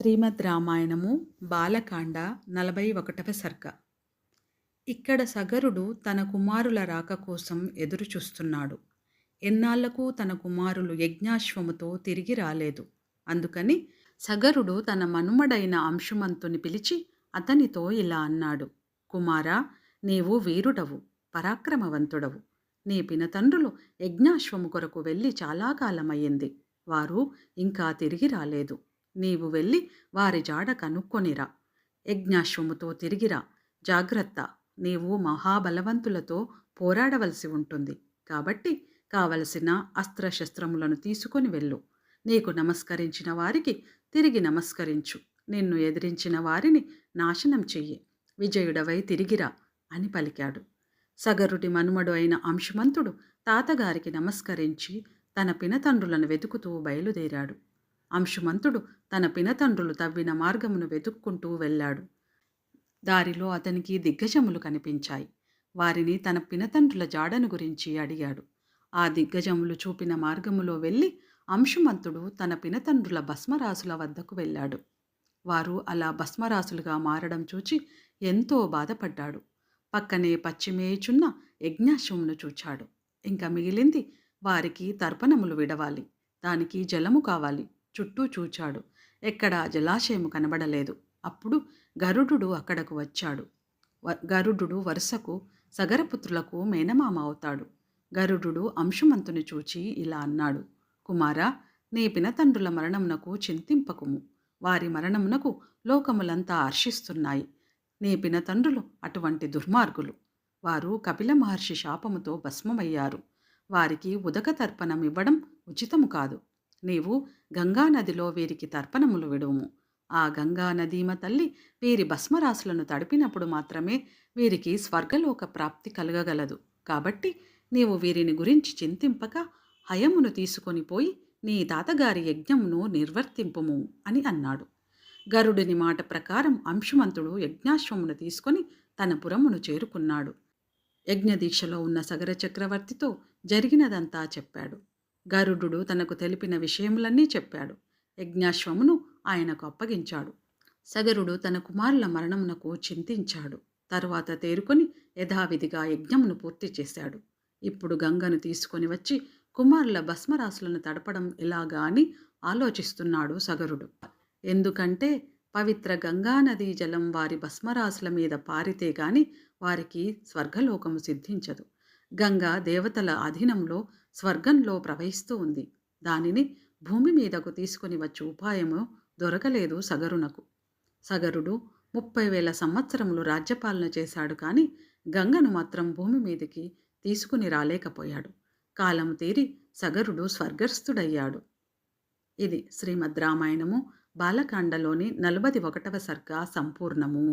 శ్రీమద్ రామాయణము బాలకాండ 41వ సర్గ. ఇక్కడ సగరుడు తన కుమారుల రాక కోసం ఎదురుచూస్తున్నాడు. ఎన్నాళ్లకు తన కుమారులు యజ్ఞాశ్వముతో తిరిగి రాలేదు. అందుకని సగరుడు తన మనుమడైన అంశుమంతుని పిలిచి అతనితో ఇలా అన్నాడు: కుమారా, నీవు వీరుడవు, పరాక్రమవంతుడవు. నీ పినతండ్రులు యజ్ఞాశ్వము కొరకు వెళ్ళి చాలా కాలమయ్యింది. వారు ఇంకా తిరిగి రాలేదు. నీవు వెళ్ళి వారి జాడ కనుక్కొనిరా. యజ్ఞాశ్వముతో తిరిగిరా. జాగ్రత్త, నీవు మహాబలవంతులతో పోరాడవలసి ఉంటుంది. కాబట్టి కావలసిన అస్త్రశస్త్రములను తీసుకొని వెళ్ళు. నీకు నమస్కరించిన వారికి తిరిగి నమస్కరించు. నిన్ను ఎదిరించిన వారిని నాశనం చెయ్యి. విజయుడవై తిరిగిరా అని పలికాడు. సగరుడి మనుమడు అయిన అంశుమంతుడు తాతగారికి నమస్కరించి తన పినతండ్రులను వెతుకుతూ బయలుదేరాడు. అంశుమంతుడు తన పినతండ్రులు తవ్విన మార్గమును వెతుక్కుంటూ వెళ్ళాడు. దారిలో అతనికి దిగ్గజములు కనిపించాయి. వారిని తన పినతండ్రుల జాడను గురించి అడిగాడు. ఆ దిగ్గజములు చూపిన మార్గములో వెళ్ళి అంశుమంతుడు తన పినతండ్రుల భస్మరాసుల వద్దకు వెళ్ళాడు. వారు అలా భస్మరాసులుగా మారడం చూచి ఎంతో బాధపడ్డాడు. పక్కనే పశ్చిమేయుచున్న యజ్ఞాశ్వమును చూచాడు. ఇంకా మిగిలింది వారికి తర్పణములు విడవాలి. దానికి జలము కావాలి. చుట్టూ చూచాడు. ఎక్కడా జలాశయము కనబడలేదు. అప్పుడు గరుడు అక్కడకు వచ్చాడు. గరుడు వరుసకు సగరపుత్రులకు మేనమామ అవుతాడు. గరుడు అంశుమంతుని చూచి ఇలా అన్నాడు: కుమారా, నీ పినతండ్రుల మరణమునకు చింతింపకుము. వారి మరణమునకు లోకములంతా హర్షిస్తున్నాయి. నీ పినతండ్రులు అటువంటి దుర్మార్గులు. వారు కపిల మహర్షి శాపముతో భస్మమయ్యారు. వారికి ఉదక తర్పణం ఇవ్వడం ఉచితము కాదు. నీవు గంగానదిలో వీరికి తర్పణములు విడుము. ఆ గంగానదీమ తల్లి వీరి భస్మరాశులను తడిపినప్పుడు మాత్రమే వీరికి స్వర్గలోక ప్రాప్తి కలగగలదు. కాబట్టి నీవు వీరిని గురించి చింతింపక హయమును తీసుకొని పోయి నీ తాతగారి యజ్ఞమును నిర్వర్తింపుము అని అన్నాడు. గరుడిని మాట ప్రకారం అంశుమంతుడు యజ్ఞాశ్వమును తీసుకొని తన పురమును చేరుకున్నాడు. యజ్ఞదీక్షలో ఉన్న సగర చక్రవర్తితో జరిగినదంతా చెప్పాడు. గరుడు తనకు తెలిపిన విషయములన్నీ చెప్పాడు. యజ్ఞాశ్వమును ఆయనకు అప్పగించాడు. సగరుడు తన కుమారుల మరణమునకు చింతించాడు. తరువాత తేరుకొని యథావిధిగా యజ్ఞమును పూర్తి చేశాడు. ఇప్పుడు గంగను తీసుకొని వచ్చి కుమారుల భస్మరాశులను తడపడం ఎలాగా అని ఆలోచిస్తున్నాడు సగరుడు. ఎందుకంటే పవిత్ర గంగానదీ జలం వారి భస్మరాశుల మీద పారితే గాని వారికి స్వర్గలోకము సిద్ధించదు. గంగా దేవతల అధీనంలో స్వర్గంలో ప్రవహిస్తూ ఉంది. దానిని భూమి మీదకు తీసుకుని వచ్చే ఉపాయము దొరకలేదు సగరునకు. సగరుడు 30,000 సంవత్సరములు రాజ్యపాలన చేశాడు. కానీ గంగను మాత్రం భూమి మీదకి తీసుకుని రాలేకపోయాడు. కాలం తీరి సగరుడు స్వర్గస్థుడయ్యాడు. ఇది శ్రీమద్ రామాయణము బాలకాండలోని 41వ సర్గ సంపూర్ణము.